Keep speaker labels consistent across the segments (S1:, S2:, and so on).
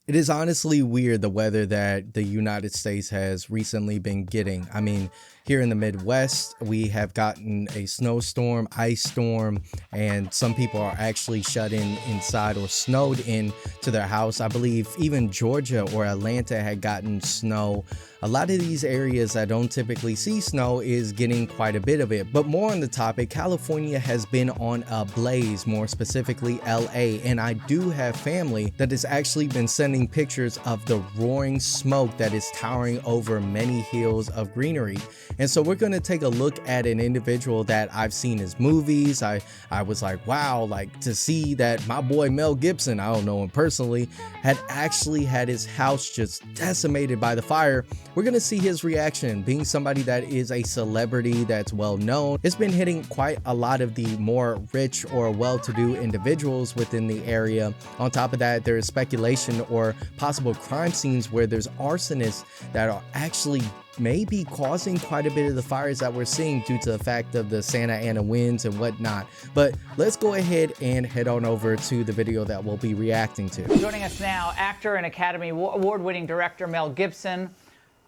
S1: It is honestly weird the weather that the United States has recently been getting. I mean, here in the Midwest, we have gotten a snowstorm, ice storm, and some people are actually shut in inside or snowed in to their house. I believe even Georgia or Atlanta had gotten snow. A lot of these areas that don't typically see snow is getting quite a bit of it. But more on the topic, California has been on a blaze, more specifically LA, and I do have family that has actually been sending pictures of the roaring smoke that is towering over many hills of greenery. And so we're going to take a look at an individual that I've seen his movies. I was like, wow, like to see that my boy Mel Gibson, I don't know him personally, had actually had his house just decimated by the fire. We're going to see his reaction. Being somebody that is a celebrity that's well known, it's been hitting quite a lot of the more rich or well-to-do individuals within the area. On top of that, there is speculation or possible crime scenes where there's arsonists that are actually maybe causing quite a bit of the fires that we're seeing due to the fact of the Santa Ana winds and whatnot. But let's go ahead and head on over to the video that we'll be reacting to.
S2: Joining us now, actor and Academy Award-winning director Mel Gibson,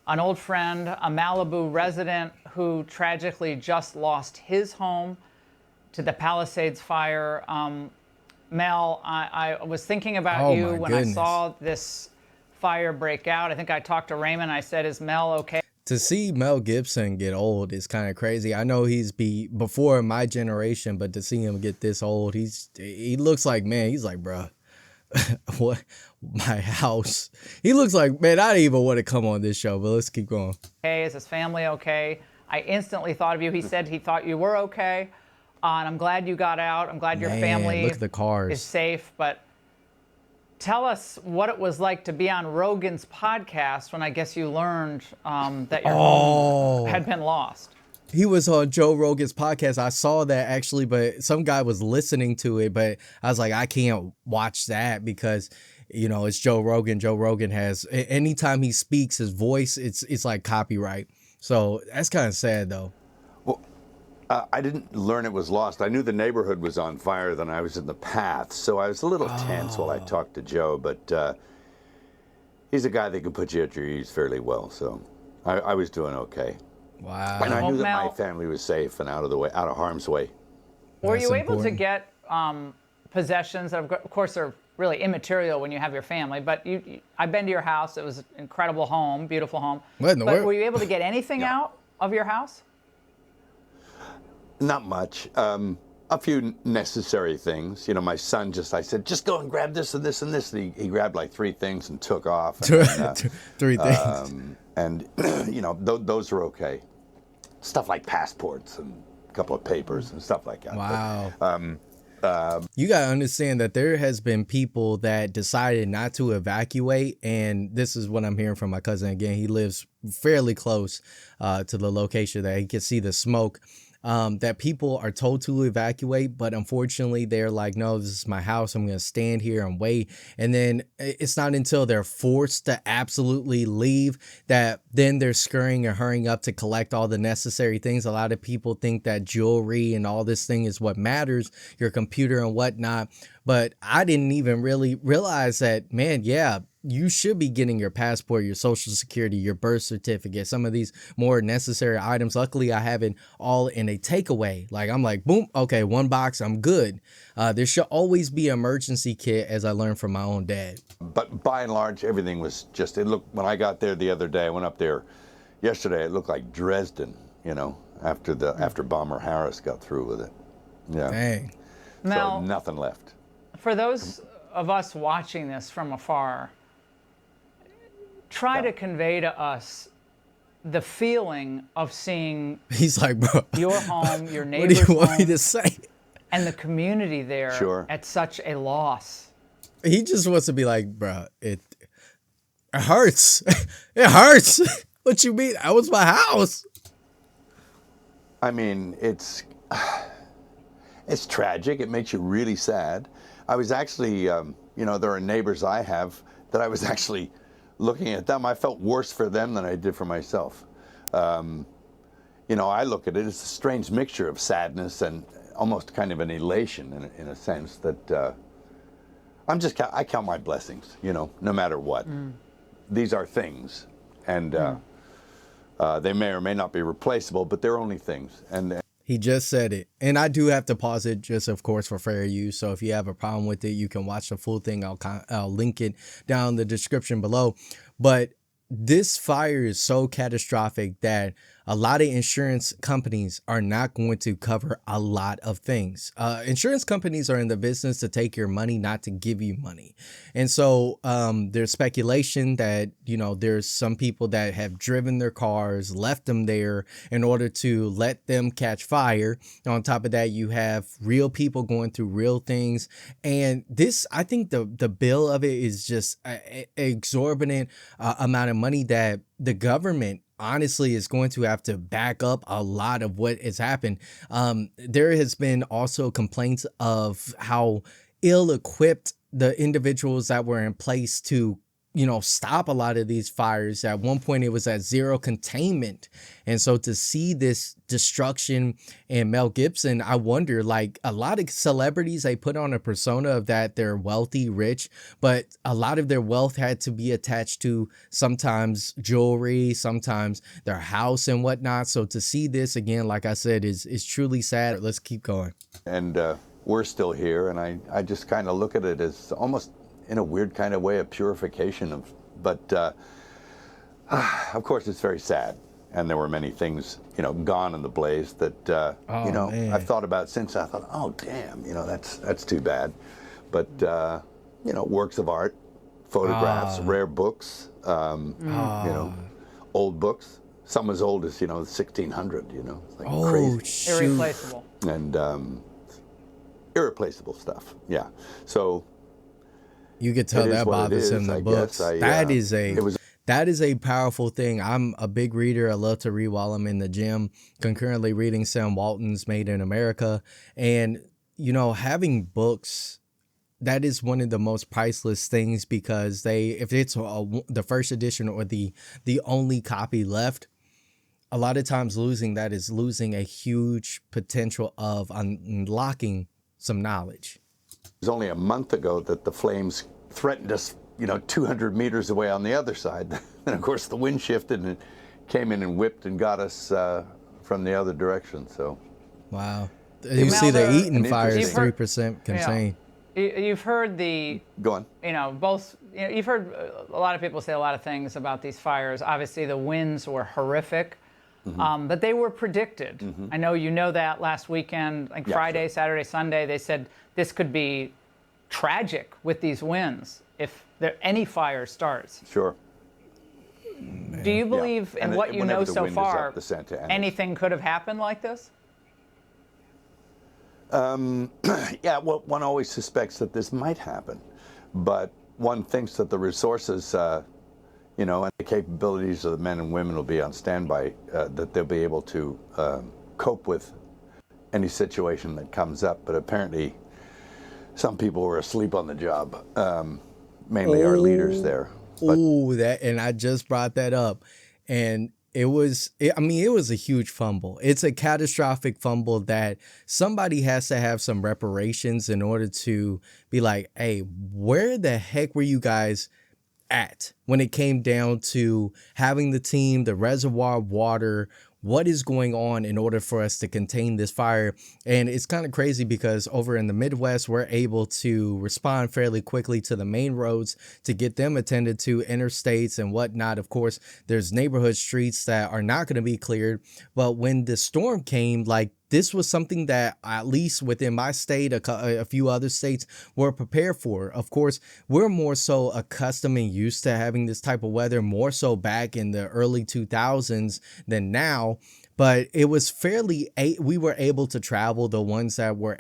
S2: an old friend, a Malibu resident who tragically just lost his home to the Palisades fire. Mel, I was thinking about you when I saw this fire break out. I think I talked to Raymond. I said, is Mel okay?
S1: To see Mel Gibson get old is kind of crazy. I know he's before my generation, but to see him get this old, he looks like, man, he's like, bro, what, my house. He looks like, man, I didn't even want to come on this show, but let's keep going.
S2: Hey, is his family okay? I instantly thought of you. He said he thought you were okay. And I'm glad you got out. I'm glad your family
S1: look at the cars.
S2: is safe. But tell us what it was like to be on Rogan's podcast when I guess you learned that your home had been lost.
S1: He was on Joe Rogan's podcast. I saw that actually, but some guy was listening to it, but I was like, I can't watch that because, you know, it's Joe Rogan. Joe Rogan has, anytime he speaks, his voice, it's like copyright. So that's kind of sad though.
S3: Well, I didn't learn it was lost. I knew the neighborhood was on fire, then I was in the path. So I was a little tense while I talked to Joe, but he's a guy that can put you at your ease fairly well. So I was doing okay.
S1: Wow.
S3: And I knew that my family was safe and out of harm's way.
S2: Were you able to get possessions that, of course, are really immaterial when you have your family, but I've been to your house. It was an incredible home, beautiful home.
S1: What in the world?
S2: Were you able to get anything out of your house?
S3: Not much. A few necessary things. You know, my son I said, just go and grab this and this and this. And he grabbed like 3 things and took off. And,
S1: 3 things.
S3: And, you know, those are okay. Stuff like passports and a couple of papers and stuff like that.
S1: Wow.
S3: But,
S1: you got to understand that there has been people that decided not to evacuate. And this is what I'm hearing from my cousin. Again, he lives fairly close to the location that he can see the smoke. That people are told to evacuate, but unfortunately they're like, no, this is my house. I'm going to stand here and wait. And then it's not until they're forced to absolutely leave that then they're scurrying and hurrying up to collect all the necessary things. A lot of people think that jewelry and all this thing is what matters, your computer and whatnot. But I didn't even really realize that, man, yeah, you should be getting your passport, your social security, your birth certificate, some of these more necessary items. Luckily, I have it all in a takeaway. Like, I'm like, boom, okay, 1 box, I'm good. There should always be an emergency kit, as I learned from my own dad.
S3: But by and large, everything was just, it looked, when I got there the other day, I went up there yesterday, it looked like Dresden, you know, after Bomber Harris got through with it. Yeah.
S1: Dang.
S2: Mel,
S3: so nothing left.
S2: For those of us watching this from afar, try to convey to us the feeling of seeing
S1: He's like, bro,
S2: your home, your neighbor's
S1: what do you want
S2: home,
S1: me to say?
S2: and the community there at such a loss.
S1: He just wants to be like, bro, it hurts. It hurts. What you mean? That was my house.
S3: I mean, it's tragic. It makes you really sad. I was actually, you know, there are neighbors I have that I was actually looking at them. I felt worse for them than I did for myself. You know, I look at it as a strange mixture of sadness and almost kind of an elation in a sense that I count my blessings, no matter what. These are things, and they may or may not be replaceable, but they're only things. And
S1: He just said it. And I do have to pause it just, of course, for fair use. So if you have a problem with it, you can watch the full thing. I'll link it down in the description below. But this fire is so catastrophic that a lot of insurance companies are not going to cover a lot of things. Insurance companies are in the business to take your money, not to give you money. And so there's speculation that, there's some people that have driven their cars, left them there in order to let them catch fire. On top of that, you have real people going through real things. And this, I think the bill of it is just an exorbitant amount of money that the government honestly is going to have to back up a lot of what has happened. There has been also complaints of how ill-equipped the individuals that were in place to stop a lot of these fires. At one point, it was at zero containment. And so to see this destruction in Mel Gibson, I wonder, like a lot of celebrities, they put on a persona of that they're wealthy, rich, but a lot of their wealth had to be attached to sometimes jewelry, sometimes their house and whatnot. So to see this again, like I said, is truly sad. Let's keep going.
S3: And we're still here. And I just kind of look at it as almost in a weird kind of way, a purification but of course it's very sad. And there were many things, gone in the blaze that,
S1: man.
S3: I've thought about since. I thought, oh, damn, that's too bad. But, works of art, photographs, rare books, old books, some as old as, 1600, it's like crazy.
S1: Shoot.
S2: Irreplaceable.
S3: And irreplaceable stuff, yeah. So
S1: you could tell that bothers him, the books. That is a powerful thing. I'm a big reader. I love to read while I'm in the gym. Concurrently reading Sam Walton's Made in America. And, having books, that is one of the most priceless things, because if it's the first edition or the only copy left, a lot of times losing that is losing a huge potential of unlocking some knowledge.
S3: It was only a month ago that the flames threatened us, 200 meters away on the other side. And of course the wind shifted and it came in and whipped and got us from the other direction. So,
S1: wow. You see the Eaton fire is 3% contained.
S2: You've heard
S3: Go on.
S2: Both, you've heard a lot of people say a lot of things about these fires. Obviously the winds were horrific. But they were predicted. I know that last weekend, like Friday, sure. Saturday, Sunday, they said this could be tragic with these winds if any fire starts.
S3: Sure.
S2: Do you believe in what you know so far, anything could have happened like this?
S3: Yeah, well, one always suspects that this might happen. But one thinks that the resources and the capabilities of the men and women will be on standby, that they'll be able to cope with any situation that comes up. But apparently some people were asleep on the job, mainly our leaders there.
S1: And I just brought that up. And it was a huge fumble. It's a catastrophic fumble that somebody has to have some reparations in order to be like, hey, where the heck were you guys at when it came down to having the team, the reservoir water, what is going on in order for us to contain this fire? And it's kind of crazy because over in the Midwest, we're able to respond fairly quickly to the main roads to get them attended to, interstates and whatnot. Of course, there's neighborhood streets that are not going to be cleared. But when the storm came, like, this was something that at least within my state, a few other states were prepared for. Of course, we're more so accustomed and used to having this type of weather, more so back in the early 2000s than now. But it was we were able to travel. The ones that were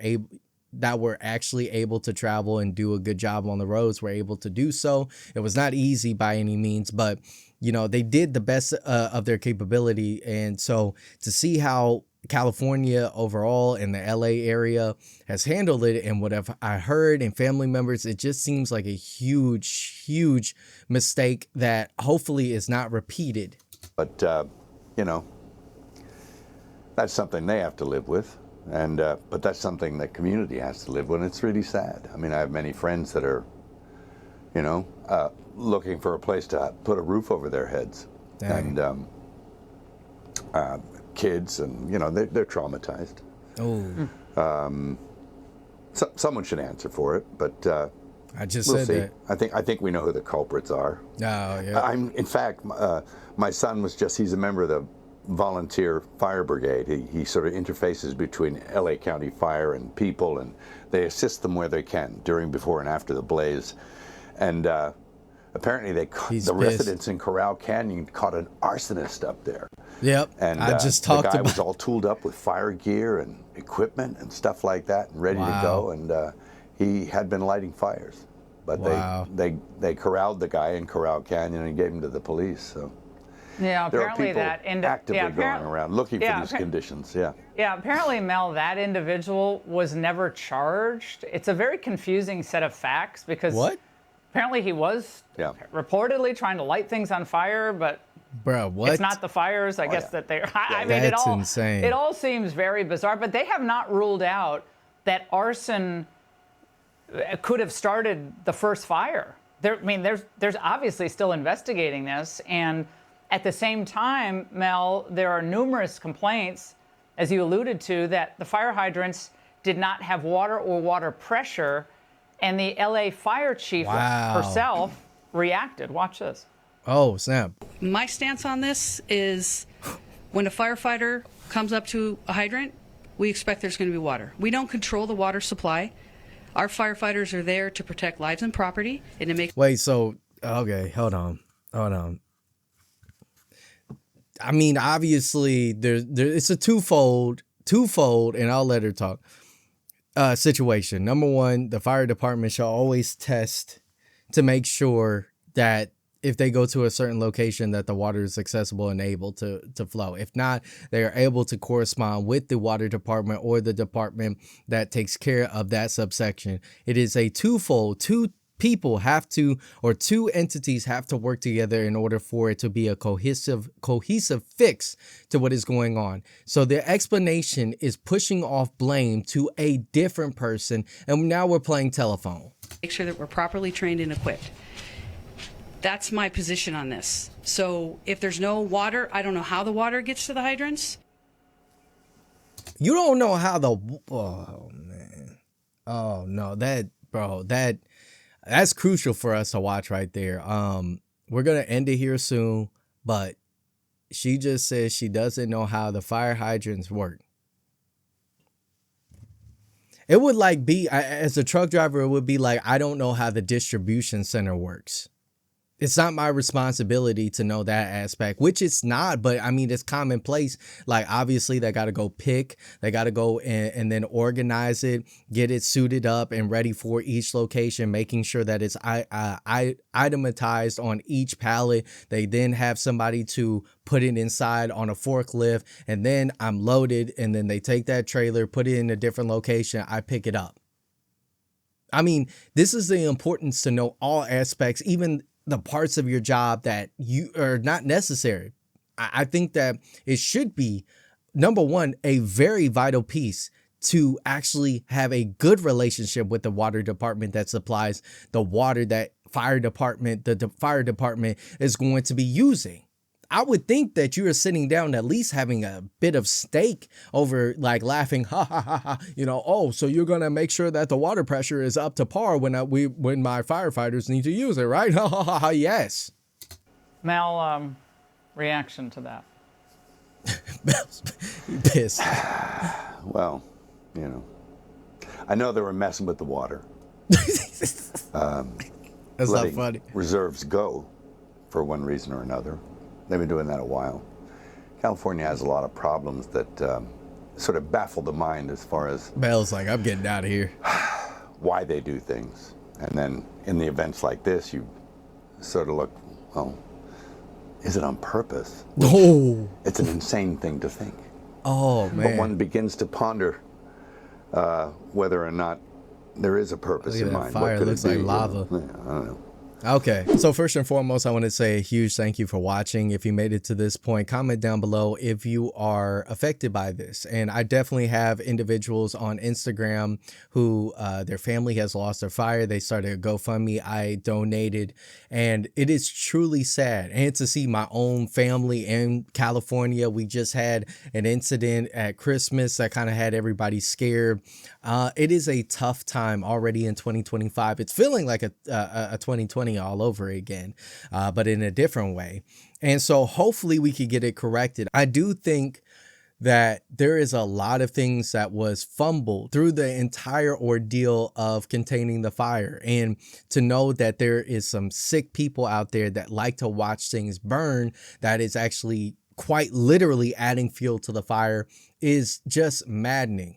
S1: actually able to travel and do a good job on the roads were able to do so. It was not easy by any means, but they did the best of their capability. And so to see how California overall and the LA area has handled it, and what I heard and family members, it just seems like a huge mistake that hopefully is not repeated.
S3: But that's something they have to live with. And but that's something that community has to live with. And it's really sad. I mean, I have many friends that are, you know, looking for a place to put a roof over their heads.
S1: Dang.
S3: And kids, and you know, they're traumatized.
S1: Oh.
S3: Someone should answer for it, but
S1: I just
S3: we'll
S1: said
S3: see.
S1: that.
S3: I think we know who the culprits are.
S1: Oh, yeah.
S3: In fact, my son he's a member of the volunteer fire brigade. He sort of interfaces between LA County Fire and people, and they assist them where they can during, before, and after the blaze. And apparently the residents in Corral Canyon caught an arsonist up there.
S1: Yep.
S3: And
S1: I just talked
S3: the guy
S1: about.
S3: was all tooled up with fire gear and equipment and stuff like that, and ready to go. And he had been lighting fires, but they corralled the guy in Corral Canyon and gave him to the police. So
S2: Yeah,
S3: there are
S2: apparently
S3: people
S2: that
S3: actively going around looking for these conditions. Yeah.
S2: Yeah, apparently, Mel, that individual was never charged. It's a very confusing set of facts because
S1: What?
S2: apparently he was reportedly trying to light things on fire, but
S1: Bro, what?
S2: it's not the fires, I guess, that they're. I mean,
S1: That's insane.
S2: It all seems very bizarre, but they have not ruled out that arson could have started the first fire. There's obviously still investigating this, and at the same time, Mel, there are numerous complaints, as you alluded to, that the fire hydrants did not have water or water pressure, and the LA fire chief herself reacted. Watch this.
S1: Oh, snap.
S4: My stance on this is when a firefighter comes up to a hydrant, we expect there's going to be water. We don't control the water supply. Our firefighters are there to protect lives and property and to make.
S1: Wait, so, okay, hold on. I mean, obviously, it's a twofold, and I'll let her talk, situation. Number one, the fire department shall always test to make sure that if they go to a certain location that the water is accessible and able to flow. If not, they are able to correspond with the water department or the department that takes care of that subsection. It is a twofold. Two people have to, or two entities have to work together in order for it to be a cohesive fix to what is going on. So the explanation is pushing off blame to a different person, and now we're playing telephone.
S4: Make sure that we're properly trained and equipped. That's my position on this. So if there's no water, I don't know how the water gets to the hydrants.
S1: You don't know how oh man. Oh no, that's crucial for us to watch right there. We're going to end it here soon, but she just says she doesn't know how the fire hydrants work. It would like be, as a truck driver, it would be like, I don't know how the distribution center works. It's not my responsibility to know that aspect, which it's not, but I mean, it's commonplace. Like, obviously, they got to go pick, they got to go and then organize it, get it suited up and ready for each location, making sure that it's itematized on each pallet. They then have somebody to put it inside on a forklift, and then I'm loaded, and then they take that trailer, put it in a different location, I pick it up. I mean, this is the importance to know all aspects, even the parts of your job that you are not necessary. I think that it should be, number one, a very vital piece to actually have a good relationship with the water department that supplies the water that the fire department is going to be using. I would think that you are sitting down at least having a bit of steak over, like, laughing, ha ha ha ha, you know, oh, so you're gonna make sure that the water pressure is up to par when my firefighters need to use it, right? Ha ha ha ha, yes.
S2: Mel, reaction to that?
S1: Pissed.
S3: Well, you know, I know they were messing with the water.
S1: That's not funny.
S3: Reserves go for one reason or another. They've been doing that a while. California has a lot of problems that sort of baffle the mind as far as
S1: Mel's like, I'm getting out of here.
S3: Why they do things. And then in the events like this, you sort of look, well, is it on purpose?
S1: Oh.
S3: It's an insane thing to think.
S1: Oh, man.
S3: But one begins to ponder whether or not there is a purpose in mind.
S1: Fire
S3: what could
S1: looks
S3: it be?
S1: like lava.
S3: I don't know.
S1: Okay, so first and foremost, I want to say a huge thank you for watching. If you made it to this point, comment down below if you are affected by this. And I definitely have individuals on Instagram who their family has lost their fire. They started a GoFundMe. I donated, and it is truly sad. And to see my own family in California, we just had an incident at Christmas that kind of had everybody scared. It is a tough time already in 2025. It's feeling like a 2020 all over again, but in a different way. And so hopefully we could get it corrected. I do think that there is a lot of things that was fumbled through the entire ordeal of containing the fire. And to know that there is some sick people out there that like to watch things burn, that is actually quite literally adding fuel to the fire, is just maddening.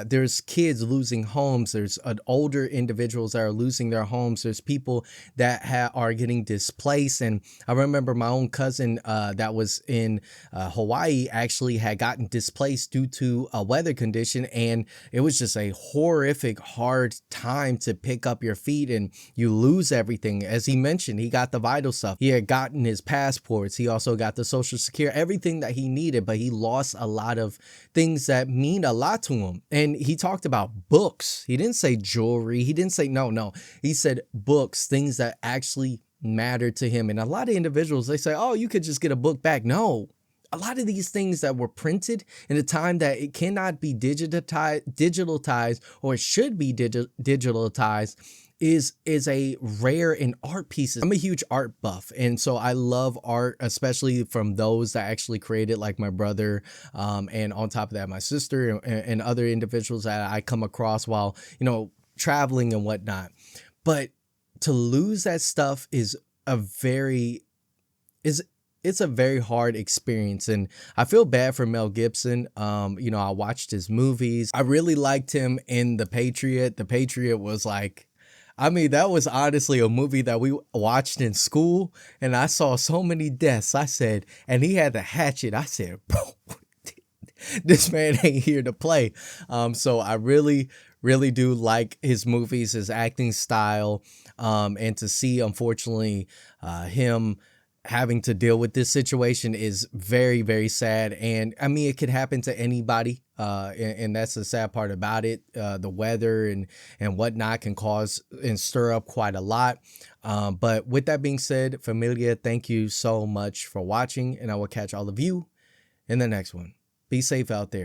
S1: There's kids losing homes. There's older individuals that are losing their homes. There's people that are getting displaced. And I remember my own cousin that was in Hawaii actually had gotten displaced due to a weather condition. And it was just a horrific, hard time to pick up your feet, and you lose everything. As he mentioned, he got the vital stuff. He had gotten his passports. He also got the Social Security, everything that he needed, but he lost a lot of things that mean a lot to him. And he talked about books. He didn't say jewelry. He didn't say no. He said books, things that actually mattered to him. And a lot of individuals, they say, oh, you could just get a book back. No. A lot of these things that were printed in a time that it cannot be digitalized or it should be digitalized is a rare in art pieces. I'm a huge art buff, and so I love art, especially from those that actually created, like my brother, and on top of that, my sister and other individuals that I come across while, you know, traveling and whatnot. But to lose that stuff is a very it's a very hard experience, and I feel bad for Mel Gibson. You know, I watched his movies. I really liked him in The Patriot. The Patriot was like, I mean, that was honestly a movie that we watched in school, and I saw so many deaths. I said, and he had the hatchet. I said, bro, this man ain't here to play. So I really do like his movies, his acting style, and to see, unfortunately, him having to deal with this situation is very, very sad. And I mean, it could happen to anybody. And that's the sad part about it. The weather and whatnot can cause and stir up quite a lot. But with that being said, familia, thank you so much for watching, and I will catch all of you in the next one. Be safe out there.